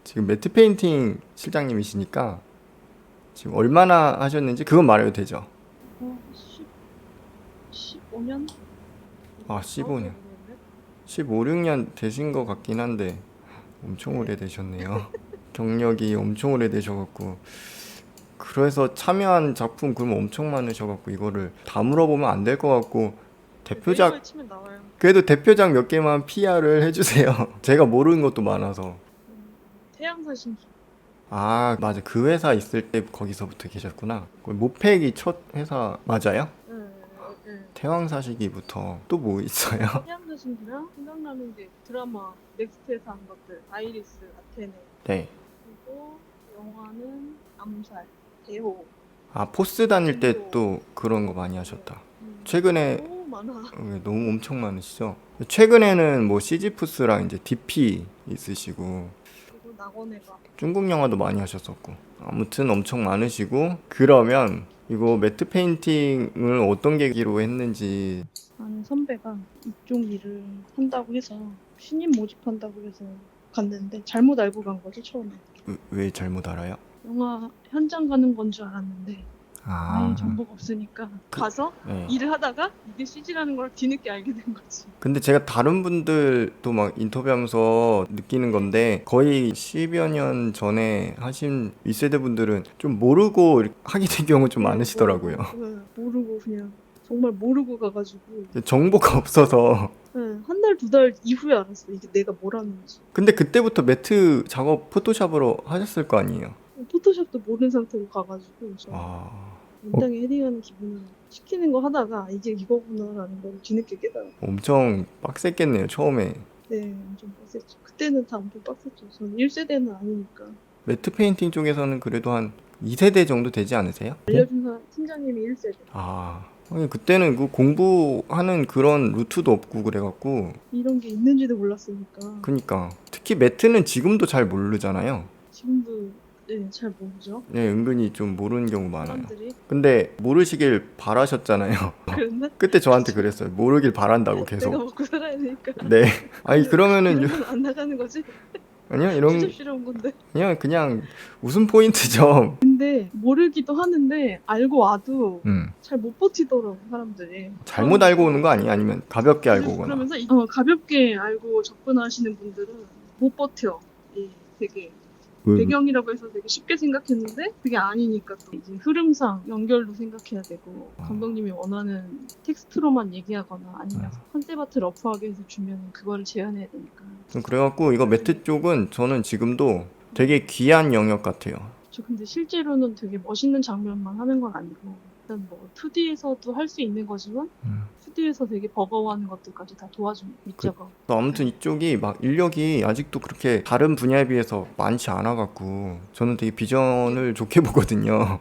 지금 매트 페인팅 실장님이시니까 지금 얼마나 하셨는지 그건 말해도 되죠? 15년? 아, 15년. 15, 16년 되신 것 같긴 한데 엄청 오래되셨네요. 경력이 엄청 오래되셔갖고 그래서 참여한 작품 그러면 엄청 많으셔갖고 이거를 다 물어보면 안 될 것 같고 네이버에 대표작 치면 나와요. 그래도 대표작 몇 개만 PR을 해주세요. 제가 모르는 것도 많아서. 태양사신기. 아, 맞아. 그 회사 있을 때 거기서부터 계셨구나. 그 모팩이 첫 회사 맞아요? 네. 태왕사시기부터 또 뭐 있어요? 태양사신기랑 생각나는 게 드라마 넥스트에서 한 것들. 아이리스, 아테네. 네. 그리고 영화는 암살, 대호. 아, 포스 다닐 때 진도. 또 그런 거 많이 하셨다. 네. 최근에 너무 많아. 너무 엄청 많으시죠? 최근에는 뭐 시지푸스랑 이제 DP 있으시고 그리고 낙원해가. 중국 영화도 많이 하셨었고 아무튼 엄청 많으시고 그러면 이거 매트 페인팅을 어떤 계기로 했는지 아는 선배가 이쪽 일을 한다고 해서 신입 모집한다고 해서 갔는데 잘못 알고 간 거죠 처음에. 왜 잘못 알아요? 영화 현장 가는 건 줄 알았는데 아예 아, 정보가 없으니까 가서 네. 일을 하다가 이게 CG라는 걸 뒤늦게 알게 된 거지. 근데 제가 다른 분들도 막 인터뷰하면서 느끼는 건데 거의 10여 년 전에 하신 윗세대 분들은 좀 모르고 이렇게 하게 된 경우 좀 많으시더라고요. 모르고 그냥 정말 모르고 가가지고 정보가 없어서. 한 달, 두 달 이후에 알았어. 이게 내가 뭘 하는지. 근데 그때부터 매트 작업 포토샵으로 하셨을 거 아니에요? 포토샵도 모르는 상태로 가가지고 아, 원장이 헤딩하는 기분으로 시키는 거 하다가 이게 이거구나라는 걸 뒤늦게 깨달았어. 엄청 빡셌겠네요, 처음에. 네, 엄청 빡셌죠. 그때는 다 엄청 빡셌죠. 저는 1세대는 아니니까. 매트 페인팅 쪽에서는 그래도 한 2세대 정도 되지 않으세요? 알려준 사람, 팀장님이 1세대. 아, 아니, 그때는 그 공부하는 그런 루트도 없고 그래갖고 이런 게 있는지도 몰랐으니까. 그니까 특히 매트는 지금도 잘 모르잖아요. 지금도 잘 모르죠. 네, 은근히 좀 모르는 경우 많아요. 사람들이. 근데 모르시길 바라셨잖아요. 그랬나? 그때 저한테 그랬어요. 모르길 바란다고 내가 계속. 먹고 살아야 되니까. 네. 아니 그러면은 이러면 안 나가는 거지? 아니요 이런 취업시러 온 건데. 그냥 웃음 포인트죠. 근데 모르기도 하는데 알고 와도 잘 못 버티더라고 사람들이. 잘못 알고 오는 거 아니에요? 아니면 가볍게 알고 오거나. 그러면서 가볍게 알고 접근하시는 분들은 못 버텨. 되게 배경이라고 해서 되게 쉽게 생각했는데 그게 아니니까 또 이제 흐름상 연결도 생각해야 되고 감독님이 원하는 텍스트로만 얘기하거나 아니면 컨셉 아트 러프하게 해서 주면 그거를 재현해야 되니까. 그래갖고 이거 매트 쪽은 저는 지금도 되게 귀한 영역 같아요. 저 근데 실제로는 되게 멋있는 장면만 하는 건 아니고 일단 뭐 2D에서도 할 수 있는 거지만 2D에서 되게 버거워하는 것들까지 다 도와주는 밑작업. 아무튼 이쪽이 막 인력이 아직도 그렇게 다른 분야에 비해서 많지 않아갖고 저는 되게 비전을 좋게 보거든요.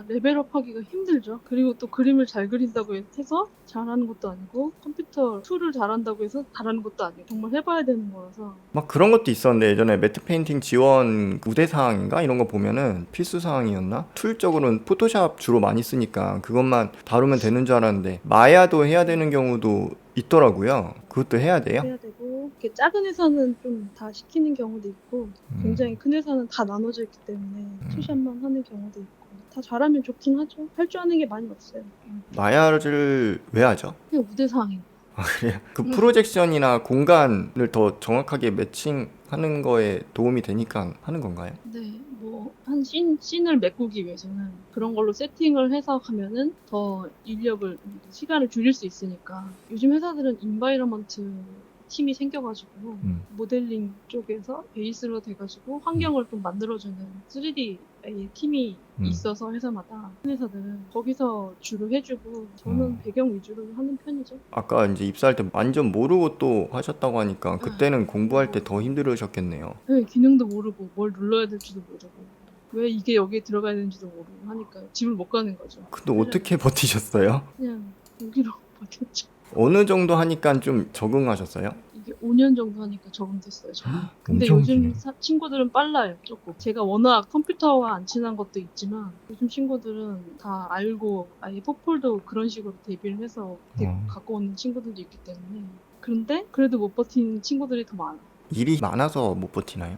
레벨업하기가 힘들죠. 그리고 또 그림을 잘 그린다고 해서 잘하는 것도 아니고 컴퓨터 툴을 잘한다고 해서 잘하는 것도 아니고 정말 해봐야 되는 거라서. 막 그런 것도 있었는데 예전에 매트 페인팅 지원 우대 사항인가 이런 거 보면은 필수 사항이었나? 툴적으로는 포토샵 주로 많이 쓰니까 그것만 다루면 되는 줄 알았는데 마야도 해야 되는 경우도 있더라고요. 그것도 해야 돼요? 해야 되고 이렇게 작은 회사는 좀 다 시키는 경우도 있고 굉장히 큰 회사는 다 나눠져 있기 때문에 투샷만 하는 경우도 있고 다 잘하면 좋긴 하죠. 할 줄 아는 게 많이 없어요. 마야를 왜 하죠? 그냥 우대사항이. 그래요? 그 프로젝션이나 공간을 더 정확하게 매칭하는 거에 도움이 되니까 하는 건가요? 네, 뭐 한 씬을 메꾸기 위해서는 그런 걸로 세팅을 해서 하면은 더 인력을 시간을 줄일 수 있으니까 요즘 회사들은 인바이러먼트 팀이 생겨가지고 모델링 쪽에서 베이스로 돼가지고 환경을 좀 만들어주는 3D 팀이 있어서 회사마다 큰 회사들은 거기서 주로 해주고 저는 배경 위주로 하는 편이죠. 아까 이제 입사할 때 완전 모르고 또 하셨다고 하니까 그때는 공부할 때 더 힘들으셨겠네요. 네, 기능도 모르고 뭘 눌러야 될지도 모르고 왜 이게 여기에 들어가야 되는지도 모르고 하니까 집을 못 가는 거죠. 근데 어떻게 버티셨어요? 그냥 여기로 버텼죠. 어느 정도 하니까 좀 적응하셨어요? 이게 5년 정도 하니까 적응됐어요. 저는. 근데 엄청 요즘 기네. 친구들은 빨라요. 조금. 제가 워낙 컴퓨터와 안 친한 것도 있지만 요즘 친구들은 다 알고 아예 포폴도 그런 식으로 대비를 해서 갖고 오는 친구들도 있기 때문에. 그런데 그래도 못 버티는 친구들이 더 많아. 일이 많아서 못 버티나요?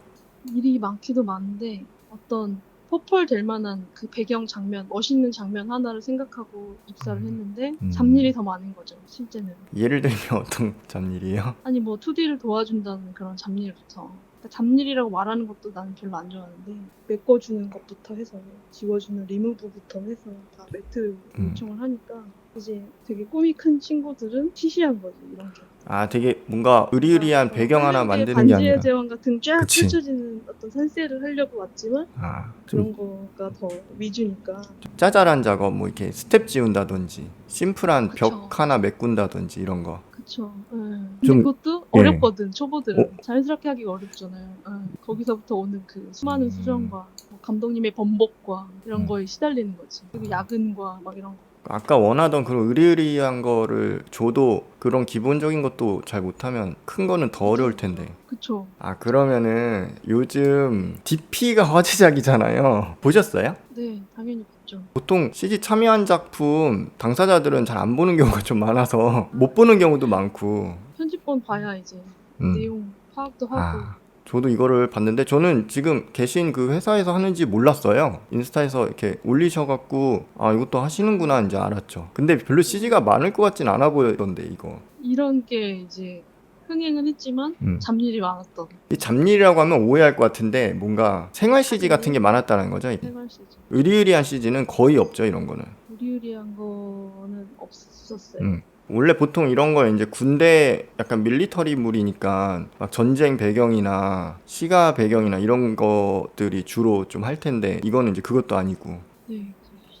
일이 많기도 많은데 어떤 포펄 될 만한 그 배경 장면, 멋있는 장면 하나를 생각하고 입사를 했는데 잡일이 더 많은 거죠, 실제는. 예를 들면 어떤 잡일이에요? 아니 뭐 2D를 도와준다는 그런 잡일부터. 그러니까 잡일이라고 말하는 것도 나는 별로 안 좋아하는데 메꿔주는 것부터 해서 지워주는 리무브부터 해서 다 매트 요청을 하니까 이제 되게 꿈이 큰 친구들은 시시한 거지 이런 게. 아, 되게 뭔가 의리의리한 배경 하나 할리우드의 만드는 게 반지의 아니라. 제왕 같은 쫙 그치. 펼쳐지는 어떤 산세를 하려고 왔지만 아, 그런 좀 거가 더 위주니까. 짜잘한 작업, 뭐 이렇게 스텝 지운다든지, 심플한 그쵸. 벽 하나 메꾼다든지 이런 거. 그쵸. 예. 근데 좀, 그것도 예. 어렵거든, 초보들은. 어? 자연스럽게 하기가 어렵잖아요. 예. 거기서부터 오는 그 수많은 수정과 뭐 감독님의 번복과 이런 거에 시달리는 거지. 그리고 야근과 막 이런 거. 아까 원하던 그런 의리의리한 거를 줘도 그런 기본적인 것도 잘 못하면 큰 거는 더 어려울 텐데. 그쵸. 아, 그러면은 요즘 DP가 화제작이잖아요. 보셨어요? 네, 당연히 봤죠. 보통 CG 참여한 작품 당사자들은 잘 안 보는 경우가 좀 많아서 못 보는 경우도 많고. 편집본 봐야 이제 음. 내용 파악도 하고. 아, 저도 이거를 봤는데 저는 지금 계신 그 회사에서 하는지 몰랐어요. 인스타에서 이렇게 올리셔갖고 아, 이것도 하시는구나 이제 알았죠. 근데 별로 CG가 많을 것 같진 않아 보이던데 이거. 이런 게 이제 흥행은 했지만 잡일이 많았던 이 잡일이라고 하면 오해할 것 같은데 뭔가 생활 CG 같은 게 많았다는 거죠. 이게. 생활 CG. 의리의리한 CG는 거의 없죠, 이런 거는. 의리의리한 거는 없었어요. 원래 보통 이런 거 이제 군대 약간 밀리터리물이니까 막 전쟁 배경이나 시가 배경이나 이런 것들이 주로 좀 할 텐데 이거는 이제 그것도 아니고. 네,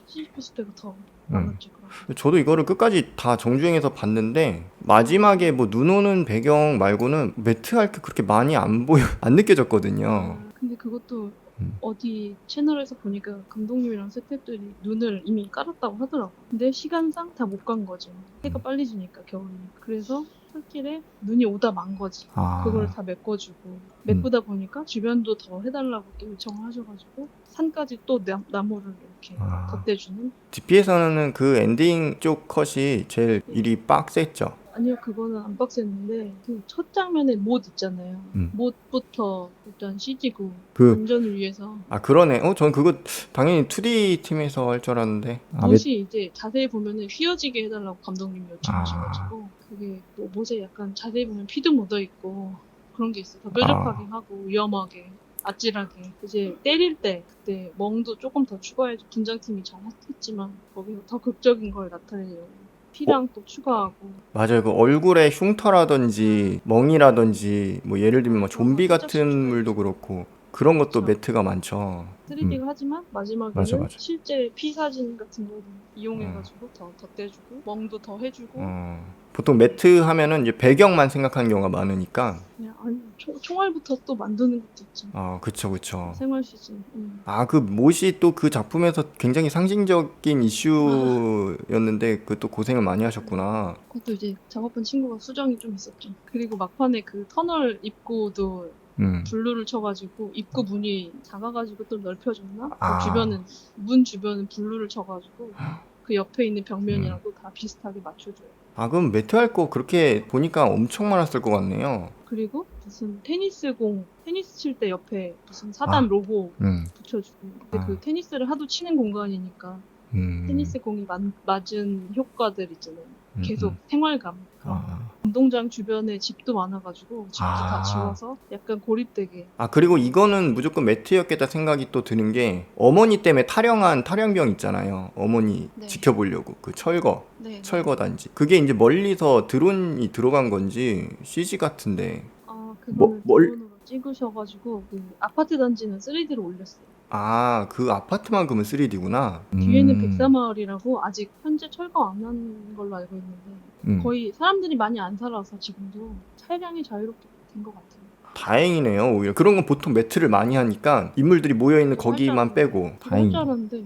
시시코스 때가 더 많았죠. 그런 거. 저도 이거를 끝까지 다 정주행해서 봤는데 마지막에 뭐 눈 오는 배경 말고는 매트할 게 그렇게 많이 안 보여 안 느껴졌거든요. 근데 그것도 어디 채널에서 보니까 감독님이랑 스태프들이 눈을 이미 깔았다고 하더라고. 근데 시간상 다 못 간 거죠. 해가 빨리 지니까 겨울이니까. 그래서 솔길에 눈이 오다 만 거지. 그걸 다 메꿔주고 메꾸다 보니까 주변도 더 해달라고 또 요청을 하셔가지고 산까지 또 나무를 이렇게 덧대주는. DP에서는 그 엔딩 쪽 컷이 제일 일이 빡셌죠. 아니요, 그거는 안 빡셌는데 그 첫 장면에 못 있잖아요. 못부터 일단 CG고 그 안전을 위해서. 아, 그러네. 전 그거 당연히 2D 팀에서 할 줄 알았는데. 못이 이제 자세히 보면은 휘어지게 해달라고 감독님이 요청하셔가지고 그게 또 못에 약간 자세히 보면 피도 묻어 있고 그런 게 있어. 더 뾰족하게 하고 위험하게 아찔하게 이제 때릴 때 그때 멍도 조금 더 추가해서 분장팀이 잘 했지만 거기서 더 극적인 걸 나타내려고 피랑 또 추가하고. 맞아요. 그 얼굴에 흉터라든지 멍이라든지 뭐 예를 들면 뭐 좀비 살짝 같은 물도 그렇고 그런 것도 그쵸. 매트가 많죠. 3D가 하지만 마지막에는 맞아, 맞아. 실제 피 사진 같은 거를 이용해가지고 더 덧대주고 멍도 더 해주고. 보통 매트 하면은 이제 배경만 생각하는 경우가 많으니까. 그냥 아니 총알부터 또 만드는 것도 있죠. 그쵸, 그쵸. 생활 CG. 그 못이 또 그 작품에서 굉장히 상징적인 이슈였는데 그것도 고생을 많이 하셨구나. 그것도 이제 작업한 친구가 수정이 좀 있었죠. 그리고 막판에 그 터널 입구도 블루를 쳐가지고 입구 문이 작아가지고 또 넓혀졌나? 그 주변은 문 주변은 블루를 쳐가지고 그 옆에 있는 벽면이랑도 다 비슷하게 맞춰줘요. 그럼 매트 할 거 그렇게 보니까 엄청 많았을 것 같네요. 그리고 무슨 테니스 칠 때 옆에 무슨 사단 로고 붙여주고. 근데 그 테니스를 하도 치는 공간이니까 테니스 공이 맞은 효과들 있잖아요. 계속 생활감. 운동장 주변에 집도 많아가지고 집도 다 지워서 약간 고립되게. 그리고 이거는 무조건 매트였겠다 생각이 또 드는 게 어머니 때문에 타령한 타령병 있잖아요. 어머니 네. 지켜보려고 그 철거 네. 철거단지 그게 이제 멀리서 드론이 들어간 건지 CG 같은데. 그거는 드론으로 찍으셔가지고 그 아파트 단지는 3D로 올렸어요. 그 아파트만 그러면 3D구나. 뒤에는 백사마을이라고 아직 현재 철거 안 한 걸로 알고 있는데 거의 사람들이 많이 안 살아서 지금도 차량이 자유롭게 된 것 같아요. 다행이네요. 오히려 그런 건 보통 매트를 많이 하니까 인물들이 모여있는 거기만 빼고. 할 줄 알았는데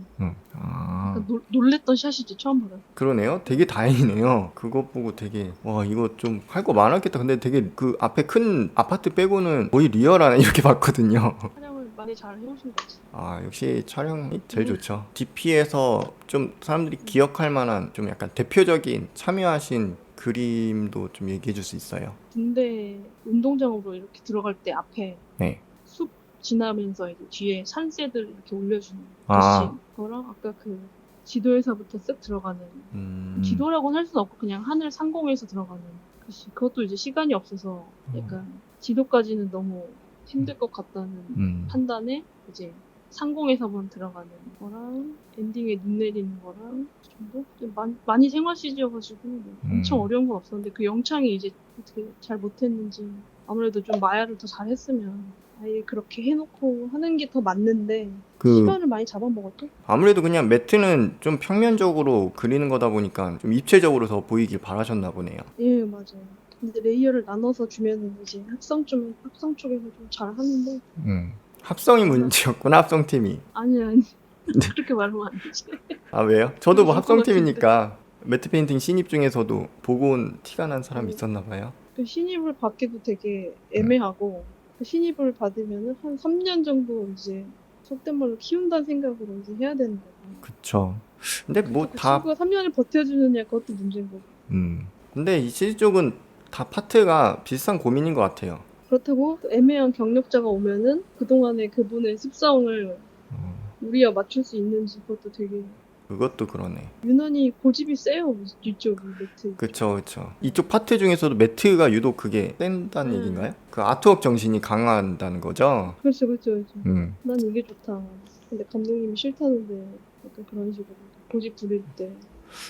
놀랬던 샷이지 처음 받았을 때. 그러네요. 되게 다행이네요. 그거 보고 되게 와, 이거 좀 할 거 많았겠다. 근데 되게 그 앞에 큰 아파트 빼고는 거의 리얼하네 이렇게 봤거든요. 촬영을 많이 잘 해오신 거지. 역시 촬영이 제일 좋죠. DP에서 좀 사람들이 기억할 만한 좀 약간 대표적인 참여하신 그림도 좀 얘기해 줄 수 있어요? 군대 운동장으로 이렇게 들어갈 때 앞에 네. 숲 지나면서 이제 뒤에 산새들 이렇게 올려주는 아. 그거랑 아까 그 지도에서부터 쓱 들어가는 지도라고는 할 수는 없고 그냥 하늘 상공에서 들어가는 글씨. 그것도 이제 시간이 없어서 약간 지도까지는 너무 힘들 것 같다는 판단에 이제 상공에서만 들어가는 거랑 엔딩에 눈 내리는 거랑 그 정도? 좀 많이 생활 CG여가지고 뭐 엄청 어려운 건 없었는데 그 영창이 이제 어떻게 잘 못했는지 아무래도 좀 마야를 더 잘했으면 아예 그렇게 해놓고 하는 게 더 맞는데 그 시간을 많이 잡아먹었죠? 아무래도 그냥 매트는 좀 평면적으로 그리는 거다 보니까 좀 입체적으로 더 보이길 바라셨나 보네요. 예, 맞아요. 근데 레이어를 나눠서 주면은 이제 합성 쪽에서 좀 잘하는데 합성이 문제였구나, 합성팀이. 아니 그렇게 말하면 안 되지. 아, 왜요? 저도 뭐 좋을 것 같은데. 합성팀이니까 매트 페인팅 신입 중에서도 보고 온 티가 난 사람이 아니, 있었나 봐요. 그 신입을 받기도 되게 애매하고 그 신입을 받으면은 한 3년 정도 이제 속된 말로 키운다는 생각으로 이제 해야 되는 거고. 그쵸. 근데 뭐 그 다, 친구가 3년을 버텨주느냐 그것도 문제인 거고. 근데 이 CG 쪽은 다 파트가 비슷한 고민인 것 같아요. 그렇다고 애매한 경력자가 오면은 그동안의 그분의 습성을 우리와 맞출 수 있는지 그것도 되게 그것도 그러네. 유난히 고집이 세요. 이쪽이 매트. 그쵸, 그쵸. 이쪽 파트 중에서도 매트가 유독 그게 센다는 얘기인가요? 그 아트웍 정신이 강한다는 거죠? 그렇죠, 그렇죠, 그렇죠. 음. 난 이게 좋다. 근데 감독님이 싫다는데 약간 그런 식으로 고집 부릴 때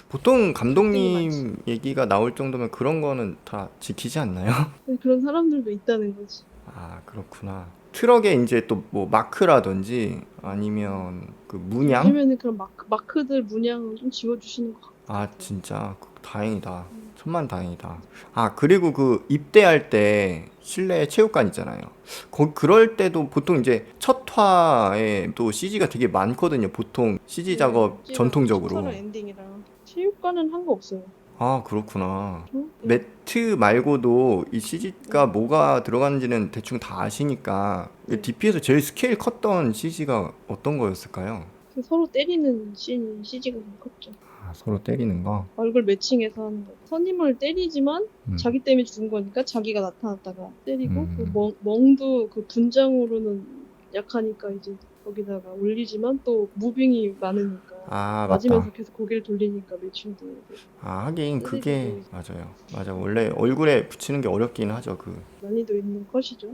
보통 설득이 많지. 감독님 얘기가 나올 정도면 그런 거는 다 지키지 않나요? 근데 그런 사람들도 있다는 거지. 아, 그렇구나. 트럭에 이제 또 뭐 마크라든지 아니면 그 문양? 요즘에는 그런 마크들 문양을 좀 지워주시는 것 같고. 아, 진짜 다행이다. 천만 다행이다. 아, 그리고 그 입대할 때 실내 체육관 있잖아요. 그럴 때도 보통 이제 첫 화에 또 CG가 되게 많거든요. 보통 CG 작업 전통적으로. 첫화랑 엔딩이랑 체육관은 한 거 없어요. 아, 그렇구나. 응? 매트 말고도 이 CG가 뭐가 들어가는지는 대충 다 아시니까 네. DP에서 제일 스케일 컸던 CG가 어떤 거였을까요? 그 서로 때리는 씬이 CG가 좀 컸죠. 아, 서로 때리는 거. 얼굴 매칭해서 하는 거. 선임을 때리지만 자기 때문에 죽은 거니까 자기가 나타났다가 때리고 그 멍도 그 분장으로는 약하니까 이제 거기다가 올리지만 또 무빙이 많으니까 아, 맞으면서 맞다. 계속 고개를 돌리니까 매칭도 되고. 아, 하긴 그게 때리고 맞아요. 맞아. 원래 얼굴에 붙이는 게 어렵긴 하죠. 그. 난이도 있는 컷이죠.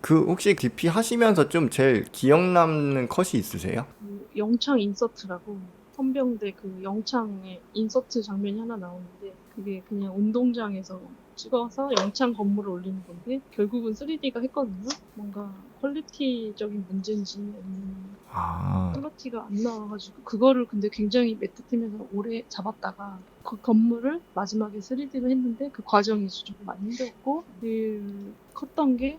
그 혹시 DP 하시면서 좀 제일 기억 남는 컷이 있으세요? 그 영창 인서트라고 헌병대 그 영창에 인서트 장면이 하나 나오는데 그게 그냥 운동장에서 찍어서 영창 건물을 올리는 건데 결국은 3D가 했거든요. 뭔가 퀄리티적인 문제인지 아니면 아, 퀄리티가 안 나와가지고 그거를 근데 굉장히 매트팀에서 오래 잡았다가 그 건물을 마지막에 3D로 했는데 그 과정이 좀 많이 힘들었고 제일 컸던 게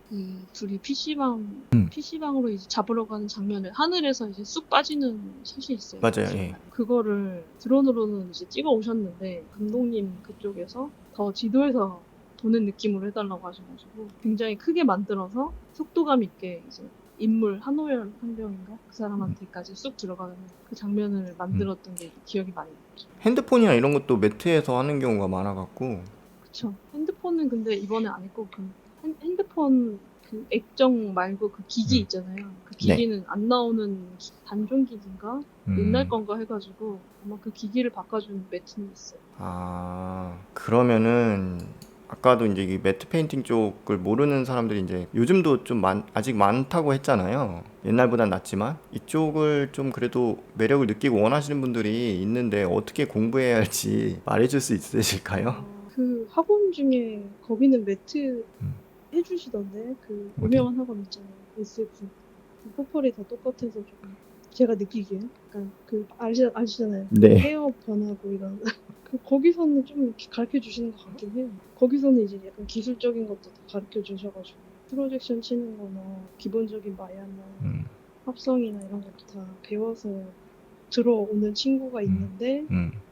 둘이 PC방으로 이제 잡으러 가는 장면을 하늘에서 이제 쑥 빠지는 샷이 있어요. 맞아요. 예. 그거를 드론으로는 이제 찍어 오셨는데 감독님 그쪽에서 더 지도에서 보는 느낌으로 해달라고 하셔가지고 굉장히 크게 만들어서 속도감 있게 이제 인물 한호열 상병인가 그 사람한테까지 쑥 들어가는 그 장면을 만들었던 게 기억이 많이 나죠. 핸드폰이나 이런 것도 매트에서 하는 경우가 많아갖고. 그쵸. 핸드폰은 근데 이번에 안 했고 그 핸드폰 그 액정 말고 그 기기 있잖아요. 그 기기는 안 나오는 단종 기기인가 옛날 건가 해가지고 아마 그 기기를 바꿔준 매트는 있어요. 아, 그러면은 아까도 이제 이 매트 페인팅 쪽을 모르는 사람들이 이제 요즘도 좀 아직 많다고 했잖아요. 옛날보단 낫지만 이쪽을 좀 그래도 매력을 느끼고 원하시는 분들이 있는데 어떻게 공부해야 할지 말해줄 수 있으실까요? 그 학원 중에 거기는 매트 해주시던데 그 어디? 유명한 학원 있잖아요. SF 그 포펄이 다 똑같아서 조금 제가 느끼기에 약간 그 아시잖아요. 네. 헤어 변하고 이런 그 거기서는 좀 이렇게 가르쳐 주시는 것 같긴 해요. 거기서는 이제 약간 기술적인 것도 다 가르쳐 주셔가지고 프로젝션 치는 거나 기본적인 마야나 합성이나 이런 것도 다 배워서 들어오는 친구가 있는데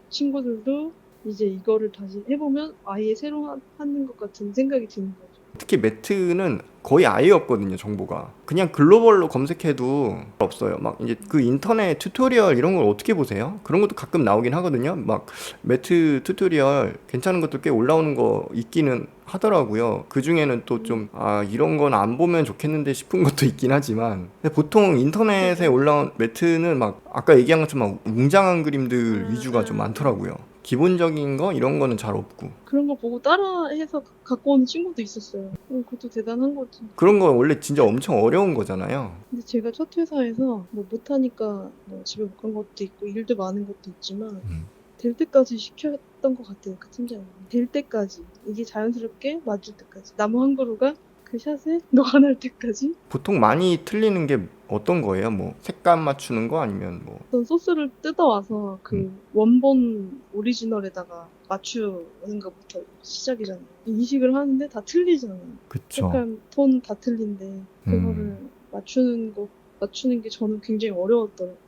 친구들도 이제 이거를 다시 해보면 아예 새로 하는 것 같은 생각이 드는 거죠. 특히 매트는 거의 아예 없거든요, 정보가. 그냥 글로벌로 검색해도 없어요. 막 이제 그 인터넷 튜토리얼 이런 걸 어떻게 보세요? 그런 것도 가끔 나오긴 하거든요. 막 매트 튜토리얼 괜찮은 것도 꽤 올라오는 거 있기는 하더라고요. 그 중에는 또 좀, 이런 건 안 보면 좋겠는데 싶은 것도 있긴 하지만. 근데 보통 인터넷에 올라온 매트는 막, 아까 얘기한 것처럼 막 웅장한 그림들 위주가 좀 많더라고요. 기본적인 거 이런 거는 잘 없고. 그런 거 보고 따라해서 갖고 오는 친구도 있었어요. 그것도 대단한 거지. 그런 거 원래 진짜 엄청 어려운 거잖아요. 근데 제가 첫 회사에서 뭐 못하니까 뭐 집에 못 간 것도 있고 일도 많은 것도 있지만 될 때까지 시켰던 것 같아요. 그 팀장님. 될 때까지. 이게 자연스럽게 맞을 때까지. 나무 한 그루가 그 샷에 녹아 날 때까지. 보통 많이 틀리는 게 어떤 거예요? 뭐 색감 맞추는 거 아니면 뭐 어떤 소스를 뜯어와서 그 원본 오리지널에다가 맞추는 것부터 시작이잖아요. 이식을 하는데 다 틀리잖아요. 그쵸. 색깔, 톤 다 틀린데 그거를 맞추는 게 저는 굉장히 어려웠더라고요.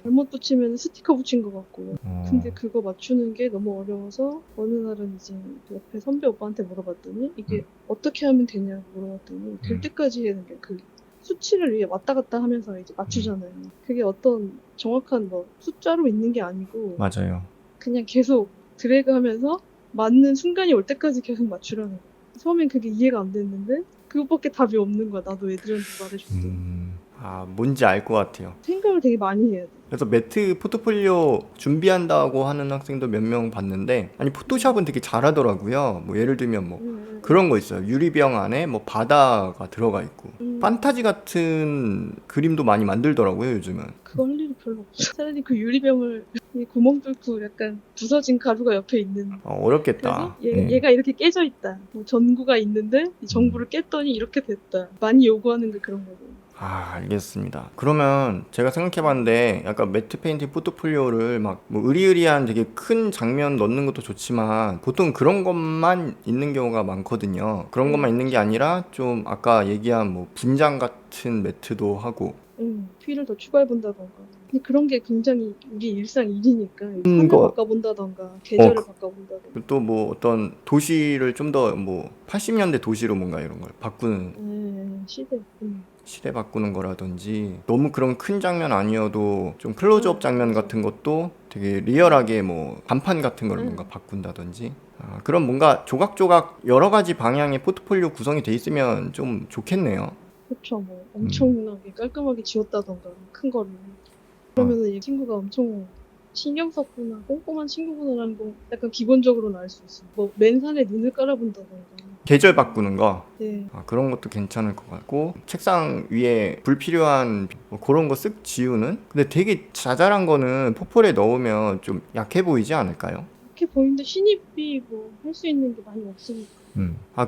잘못 붙이면 스티커 붙인 것 같고. 근데 그거 맞추는 게 너무 어려워서 어느 날은 이제 옆에 선배 오빠한테 물어봤더니 이게 어떻게 하면 되냐고 물어봤더니 될 때까지 하는 게 그 수치를 이게 왔다 갔다 하면서 이제 맞추잖아요. 그게 어떤 정확한 뭐 숫자로 있는 게 아니고 맞아요. 그냥 계속 드래그 하면서 맞는 순간이 올 때까지 계속 맞추라는 거야. 처음엔 그게 이해가 안 됐는데 그것밖에 답이 없는 거야. 나도 애들한테 말해줬더니. 뭔지 알 것 같아요. 생각을 되게 많이 해야 돼. 그래서 매트 포트폴리오 준비한다고 하는 학생도 몇 명 봤는데, 아니 포토샵은 되게 잘하더라고요. 뭐 예를 들면 뭐 그런 거 있어요. 유리병 안에 뭐 바다가 들어가 있고 판타지 같은 그림도 많이 만들더라고요, 요즘은. 그거 할 일이 별로 없어. 차라리 그 유리병을 이 구멍 뚫고 약간 부서진 가루가 옆에 있는. 어렵겠다. 얘가 이렇게 깨져 있다. 뭐 전구가 있는데 이 전구를 깼더니 이렇게 됐다. 많이 요구하는 게 그런 거고. 알겠습니다. 그러면 제가 생각해봤는데 약간 매트 페인팅 포트폴리오를 막 뭐 의리의리한 되게 큰 장면 넣는 것도 좋지만 보통 그런 것만 있는 경우가 많거든요. 그런 것만 있는 게 아니라 좀 아까 얘기한 뭐 분장 같은 매트도 하고 휠을 더 추가해본다던가. 근데 그런 게 굉장히 우리 일상 일이니까 산을 거. 바꿔본다던가 계절을 그- 바꿔본다던가. 또 뭐 어떤 도시를 좀 더 뭐 80년대 도시로 뭔가 이런 걸 바꾸는 시대. 시대 바꾸는 거라든지 너무 그런 큰 장면 아니어도 좀 클로즈업 장면 맞아. 같은 것도 되게 리얼하게 뭐 간판 같은 걸 뭔가 바꾼다든지 그런 뭔가 조각조각 여러 가지 방향의 포트폴리오 구성이 돼 있으면 좀 좋겠네요. 그쵸, 뭐 엄청나게 깔끔하게 지웠다던가 큰 거를. 그러면은 이 친구가 엄청 신경 썼구나, 꼼꼼한 친구구나라는 거 약간 기본적으로는 알 수 있어. 뭐 맨산에 눈을 깔아본다던가. 계절 바꾸는 거 네. 그런 것도 괜찮을 것 같고 책상 위에 불필요한 뭐 그런 거 쓱 지우는 근데 되게 자잘한 거는 포폴에 넣으면 좀 약해 보이지 않을까요? 이렇게 보이는데 신입이 뭐 할 수 있는 게 많이 없으니까.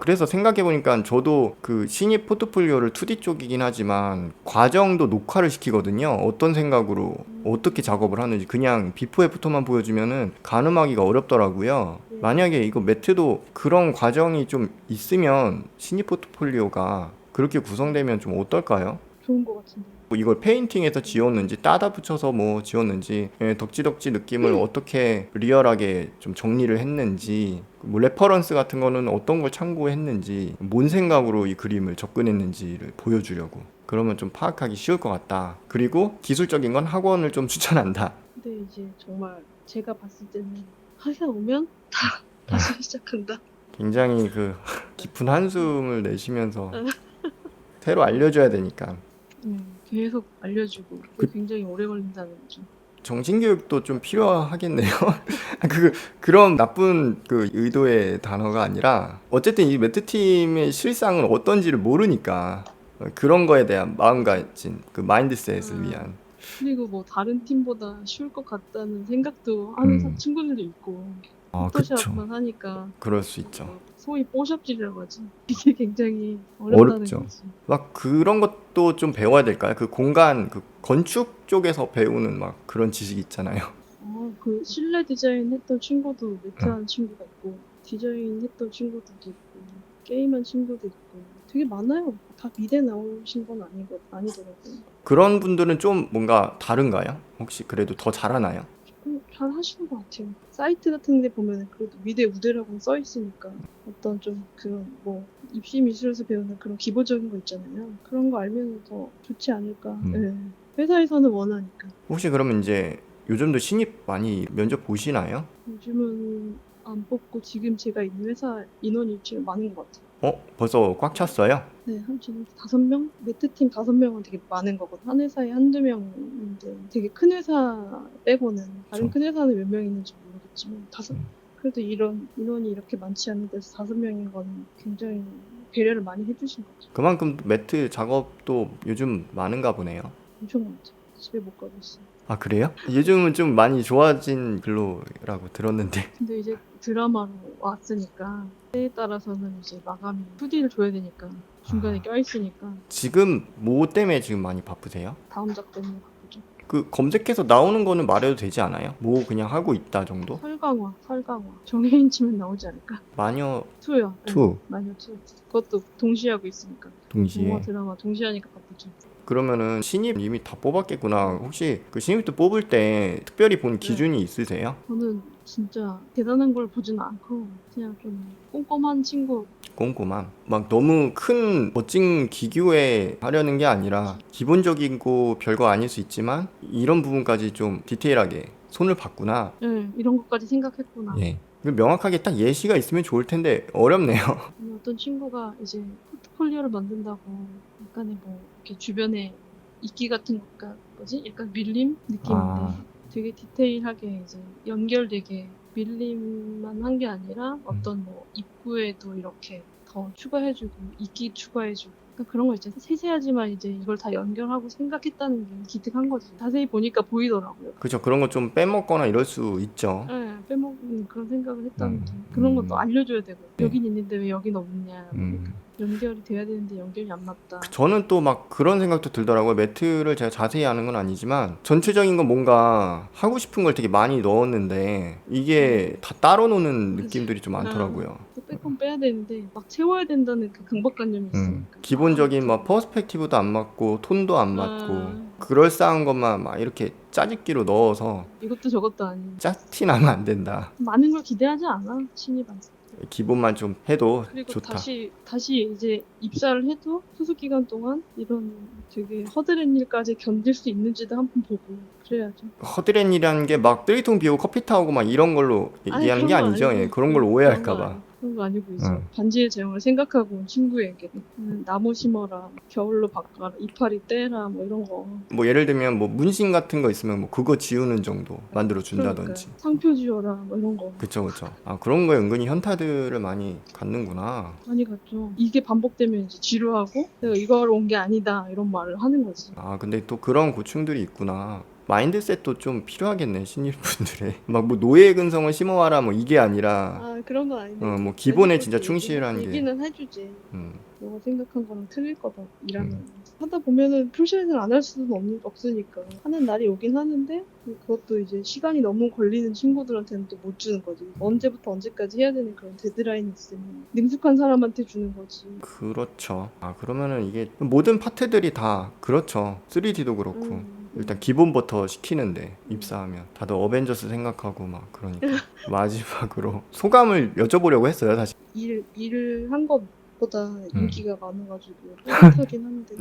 그래서 생각해보니까 저도 그 신입 포트폴리오를 2D 쪽이긴 하지만 과정도 녹화를 시키거든요. 어떤 생각으로 어떻게 작업을 하는지 그냥 비포 애프터만 보여주면은 가늠하기가 어렵더라고요. 만약에 이거 매트도 그런 과정이 좀 있으면 신입 포트폴리오가 그렇게 구성되면 좀 어떨까요? 좋은 것 같은데. 뭐 이걸 페인팅해서 지웠는지 따다 붙여서 뭐 지웠는지 덕지덕지 느낌을 어떻게 리얼하게 좀 정리를 했는지 뭐 레퍼런스 같은 거는 어떤 걸 참고했는지 뭔 생각으로 이 그림을 접근했는지를 보여주려고 그러면 좀 파악하기 쉬울 것 같다. 그리고 기술적인 건 학원을 좀 추천한다. 근데 이제 정말 제가 봤을 때는 회사 오면 다시 시작한다. 굉장히 그 깊은 한숨을 내쉬면서 새로 알려줘야 되니까 계속 알려주고 그게 굉장히 오래 걸린다는 거죠. 정신교육도 좀 필요하겠네요. 그런 나쁜 그 의도의 단어가 아니라 어쨌든 이 매트팀의 실상은 어떤지를 모르니까 그런 거에 대한 마음가짐, 그 마인드셋을 위한. 그리고 뭐 다른 팀보다 쉬울 것 같다는 생각도 하는 친구들도 있고 그쵸. 포토샵만 하니까 그럴 수 있죠. 소위 뽀샵질이라고 하지. 이게 굉장히 어렵다는 어렵죠. 거지. 막 그런 것도 좀 배워야 될까요? 그 공간, 그 건축 쪽에서 배우는 막 그런 지식이 있잖아요. 그 실내 디자인 했던 친구도 매트한 친구가 있고 디자인 했던 친구들도 있고 게임한 친구도 있고 되게 많아요. 다 미대 나오신 건 아니더라고요. 그런 분들은 좀 뭔가 다른가요? 혹시 그래도 더 잘하나요? 잘 하시는 것 같아요. 사이트 같은 데 보면 그래도 미대 우대라고 써 있으니까 어떤 좀 그런 뭐 입시 미술에서 배우는 그런 기본적인 거 있잖아요. 그런 거 알면 더 좋지 않을까. 네. 회사에서는 원하니까. 혹시 그러면 이제 요즘도 신입 많이 면접 보시나요? 요즘은 안 뽑고 지금 제가 있는 회사 인원이 제일 많은 것 같아요. 벌써 꽉 찼어요? 네, 한 지금 5명? 매트팀 5명은 되게 많은 거거든. 한 회사에 한두 명인데 되게 큰 회사 빼고는 다른 그쵸. 큰 회사는 몇 명 있는지 모르겠지만 음. 그래도 이런 인원이 이렇게 많지 않은 데서 5명인 건 굉장히 배려를 많이 해주신 거죠. 그만큼 매트 작업도 요즘 많은가 보네요. 엄청 많죠. 집에 못 가고 있어요. 아, 그래요? 요즘은 좀 많이 좋아진 근로라고 들었는데. 근데 이제 드라마로 왔으니까 때에 따라서는 이제 마감이 후디를 줘야 되니까 중간에 아, 껴있으니까 지금 뭐 때문에 지금 많이 바쁘세요? 다음 작 때문에 바쁘죠. 그 검색해서 나오는 거는 말해도 되지 않아요? 뭐 그냥 하고 있다 정도? 설강화. 정해인 치면 나오지 않을까? 마녀 투요. 네, 2 마녀 투. 그것도 동시에 하고 있으니까. 영화, 동시에. 드라마 동시에 하니까 바쁘죠. 그러면은 신입 이미 다 뽑았겠구나. 혹시 그 신입도 뽑을 때 특별히 본 네. 기준이 있으세요? 저는 진짜 대단한 걸 보지는 않고 그냥 좀 꼼꼼한 친구. 꼼꼼함. 막 너무 큰 멋진 기교에 하려는 게 아니라 기본적인 거 별거 아닐 수 있지만 이런 부분까지 좀 디테일하게 손을 봤구나. 네, 이런 것까지 생각했구나. 예. 명확하게 딱 예시가 있으면 좋을 텐데 어렵네요. 어떤 친구가 이제 포트폴리오를 만든다고 약간의 뭐 이렇게 주변에 이끼 같은 것과 뭐지? 약간 밀림 느낌인데 아, 되게 디테일하게 이제 연결되게 밀림만 한 게 아니라 어떤 뭐 입구에도 이렇게 더 추가해주고 이끼 추가해주고 그러니까 그런 거 있잖아요. 세세하지만 이제 이걸 다 연결하고 생각했다는 게 기특한 거지. 자세히 보니까 보이더라고요. 그죠. 그런 거 좀 빼먹거나 이럴 수 있죠. 네, 빼먹는 그런 생각을 했다는 음, 게 그런 것도 알려줘야 되고 네. 여긴 있는데 왜 여긴 없냐 뭐 음. 연결이 돼야 되는데 연결이 안 맞다. 저는 또 막 그런 생각도 들더라고요. 매트를 제가 자세히 아는 건 아니지만 전체적인 건 뭔가 하고 싶은 걸 되게 많이 넣었는데 이게 다 따로 노는 맞아. 느낌들이 좀 많더라고요. 또 뺄 건 빼야 되는데 막 채워야 된다는 그 강박관념이 있으니까 기본적인 또 막 퍼스펙티브도 안 맞고 톤도 안 맞고 아, 그럴싸한 것만 막 이렇게 짜집기로 넣어서 이것도 저것도 아닌 짜티 나면 안 된다. 많은 걸 기대하지 않아 신입한테. 기본만 좀 해도 그리고 좋다. 다시 이제 입사를 해도 수습 기간 동안 이런 되게 허드렛 일까지 견딜 수 있는지도 한번 보고 그래야죠. 허드렛이라는 게 막 쓰레기통 비우고 커피 타오고 막 이런 걸로 아니 얘기하는 게 그런 거 아니죠. 예, 아니고 그런 걸 그런 거 오해할까 봐. 아니고 그런 거 아니고 이제 반지의 제형을 생각하고 온 친구에게 나무 심어라 겨울로 바꿔라 이파리 떼라 뭐 이런 거. 뭐 예를 들면 뭐 문신 같은 거 있으면 뭐 그거 지우는 정도 만들어 그러니까 준다든지. 상표 지어라 뭐 이런 거 그쵸, 그쵸. 아, 그런 거에 은근히 현타들을 많이 갖는구나. 많이 갔죠. 이게 반복되면 이제 지루하고 내가 이거 하러 온 게 아니다 이런 말을 하는 거지. 아, 근데 또 그런 고충들이 있구나. 마인드셋도 좀 필요하겠네, 신입분들의. 막 뭐 노예 근성을 심어와라 뭐 이게 아니라, 아 그런 건 아닌데 이제 뭐 기본에 진짜 매니저도 충실한 게, 얘기는 해주지. 음, 너가 생각한 거랑 틀릴 거다 음. 일하면 하다 보면은 풀실을 안 할 수는 없으니까 하는 날이 오긴 하는데 그것도 이제 시간이 너무 걸리는 친구들한테는 또 못 주는 거지. 언제부터 언제까지 해야 되는 그런 데드라인이 있으면 능숙한 사람한테 주는 거지. 그렇죠. 아, 그러면은 이게 모든 파트들이 다 그렇죠. 3D도 그렇고. 일단 음. 기본부터 시키는데 입사하면 다들 어벤져스 생각하고 막 그러니까 마지막으로 소감을 여쭤보려고 했어요 사실. 일을 한 것보다 음. 인기가 많아가지고 뿌듯하긴 한데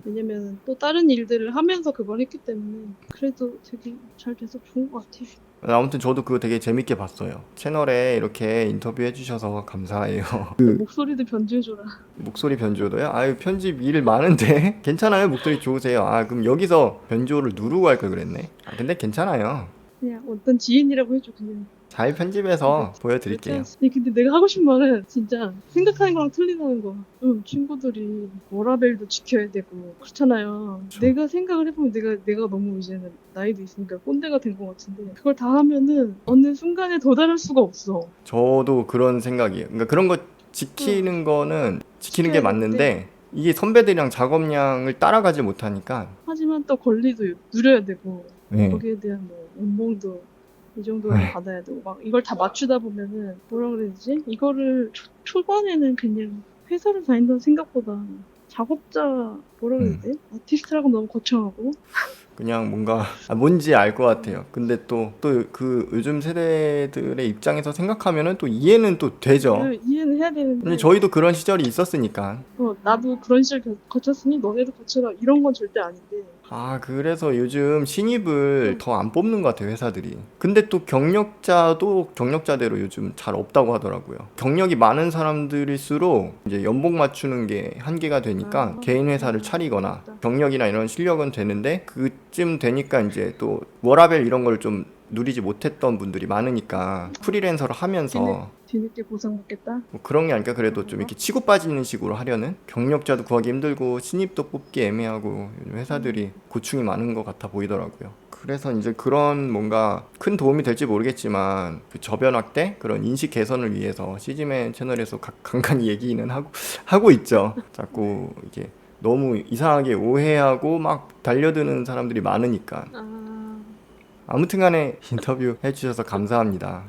왜냐면 또 다른 일들을 하면서 그걸 했기 때문에 그래도 되게 잘 돼서 좋은 것 같아요. 아무튼 저도 그거 되게 재밌게 봤어요. 채널에 이렇게 인터뷰 해주셔서 감사해요. 너 목소리도 변조해줘라. 목소리 변조도요? 아유, 편집 일 많은데 괜찮아요. 목소리 좋으세요. 아, 그럼 여기서 변조를 누르고 할 걸 그랬네. 아, 근데 괜찮아요. 그냥 어떤 지인이라고 해줘 그냥. 잘 편집해서 그렇지 보여드릴게요. 않습니 근데 내가 하고 싶은 말은 진짜 생각하는 거랑 틀리다는 거. 친구들이 워라밸도 지켜야 되고 그렇잖아요. 그쵸. 내가 생각을 해보면 내가 너무 이제는 나이도 있으니까 꼰대가 된 것 같은데 그걸 다 하면은 어느 순간에 도달할 수가 없어. 저도 그런 생각이에요. 그러니까 그런 거 지키는 거는 지키는 게 지켜야 되는데 맞는데 이게 선배들이랑 작업량을 따라가지 못하니까. 하지만 또 권리도 누려야 되고 네. 거기에 대한 뭐 연봉도 이 정도는 받아야 되고 막 이걸 다 맞추다 보면은 뭐라 그래야 되지? 이거를 초반에는 그냥 회사를 다닌다는 생각보다 작업자 뭐라 그래야 돼? 아티스트라고 너무 거창하고 그냥 뭔가 뭔지 알 것 같아요. 근데 또 그 요즘 세대들의 입장에서 생각하면은 또 이해는 또 되죠. 이해는 해야 되는데 근데 저희도 그런 시절이 있었으니까. 나도 그런 시절 거쳤으니 너네도 거쳐라 이런 건 절대 아닌데 그래서 요즘 신입을 더 안 뽑는 것 같아요, 회사들이. 근데 또 경력자도 경력자대로 요즘 잘 없다고 하더라고요. 경력이 많은 사람들일수록 이제 연봉 맞추는 게 한계가 되니까 개인 회사를 차리거나 맞다. 경력이나 이런 실력은 되는데 그쯤 되니까 이제 또 워라밸 이런 걸 좀 누리지 못했던 분들이 많으니까 프리랜서를 하면서 뒤늦게 보상받겠다. 뭐 그런 게 아닐까. 그래도 좀 이렇게 치고 빠지는 식으로 하려는, 경력자도 구하기 힘들고 신입도 뽑기 애매하고 요즘 회사들이 고충이 많은 것 같아 보이더라고요. 그래서 이제 그런 뭔가 큰 도움이 될지 모르겠지만 그 저변학 때 그런 인식 개선을 위해서 CG맨 채널에서 간간히 얘기는 하고 있죠. 자꾸 이게 너무 이상하게 오해하고 막 달려드는 사람들이 많으니까. 아무튼 간에 인터뷰 해주셔서 감사합니다.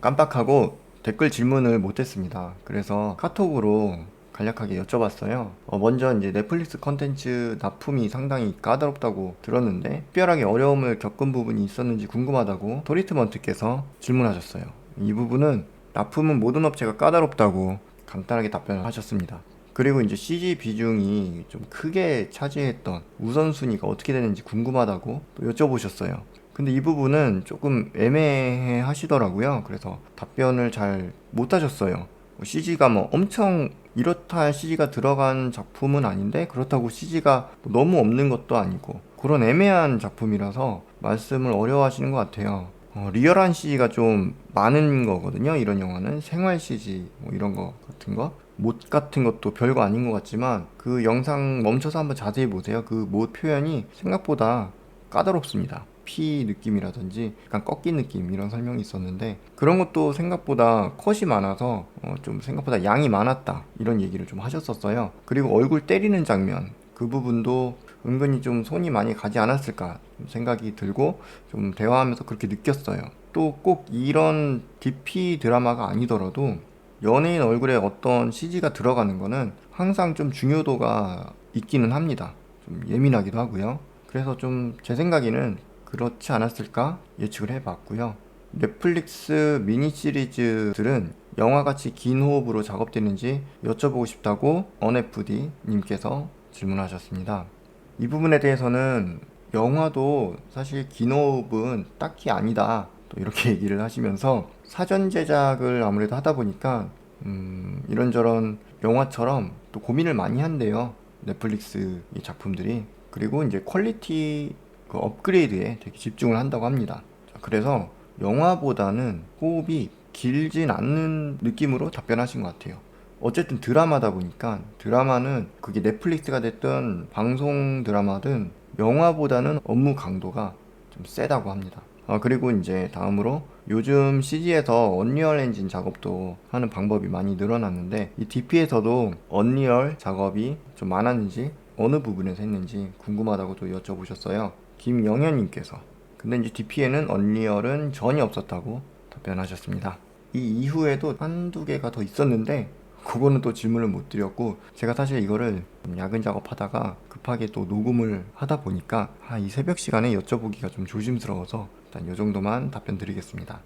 깜빡하고 댓글 질문을 못했습니다. 그래서 카톡으로 간략하게 여쭤봤어요. 먼저 이제 넷플릭스 컨텐츠 납품이 상당히 까다롭다고 들었는데 특별하게 어려움을 겪은 부분이 있었는지 궁금하다고 토리트먼트께서 질문하셨어요. 이 부분은 납품은 모든 업체가 까다롭다고 간단하게 답변을 하셨습니다. 그리고 이제 CG 비중이 좀 크게 차지했던 우선순위가 어떻게 되는지 궁금하다고 또 여쭤보셨어요. 근데 이 부분은 조금 애매해 하시더라고요. 그래서 답변을 잘 못 하셨어요. CG가 뭐 엄청 이렇다 할 CG가 들어간 작품은 아닌데 그렇다고 CG가 너무 없는 것도 아니고 그런 애매한 작품이라서 말씀을 어려워하시는 것 같아요. 리얼한 CG가 좀 많은 거거든요. 이런 영화는 생활 CG 뭐 이런 거 같은 거, 못 같은 것도 별거 아닌 것 같지만 그 영상 멈춰서 한번 자세히 보세요. 그 못 표현이 생각보다 까다롭습니다. 피 느낌이라든지 약간 꺾인 느낌 이런 설명이 있었는데 그런 것도 생각보다 컷이 많아서 좀 생각보다 양이 많았다 이런 얘기를 좀 하셨었어요. 그리고 얼굴 때리는 장면 그 부분도 은근히 좀 손이 많이 가지 않았을까 생각이 들고 좀 대화하면서 그렇게 느꼈어요. 또 꼭 이런 DP 드라마가 아니더라도 연예인 얼굴에 어떤 CG가 들어가는 거는 항상 좀 중요도가 있기는 합니다. 좀 예민하기도 하고요. 그래서 좀 제 생각에는 그렇지 않았을까 예측을 해봤고요. 넷플릭스 미니 시리즈들은 영화같이 긴 호흡으로 작업되는지 여쭤보고 싶다고 언FD님께서 질문하셨습니다. 이 부분에 대해서는 영화도 사실 긴 호흡은 딱히 아니다 또 이렇게 얘기를 하시면서 사전 제작을 아무래도 하다 보니까 이런저런 영화처럼 또 고민을 많이 한대요. 넷플릭스 이 작품들이. 그리고 이제 퀄리티 그 업그레이드에 되게 집중을 한다고 합니다. 그래서 영화보다는 호흡이 길진 않는 느낌으로 답변하신 것 같아요. 어쨌든 드라마다 보니까 드라마는 그게 넷플릭스가 됐든 방송 드라마든 영화보다는 업무 강도가 좀 세다고 합니다. 그리고 이제 다음으로 요즘 CG에서 언리얼 엔진 작업도 하는 방법이 많이 늘어났는데 이 DP에서도 언리얼 작업이 좀 많았는지 어느 부분에서 했는지 궁금하다고 또 여쭤보셨어요. 김영현님께서. 근데 이제 DP에는 언리얼은 전혀 없었다고 답변하셨습니다. 이 이후에도 한두 개가 더 있었는데 그거는 또 질문을 못 드렸고 제가 사실 이거를 야근 작업하다가 급하게 또 녹음을 하다 보니까 이 새벽 시간에 여쭤보기가 좀 조심스러워서 일단 이 정도만 답변 드리겠습니다.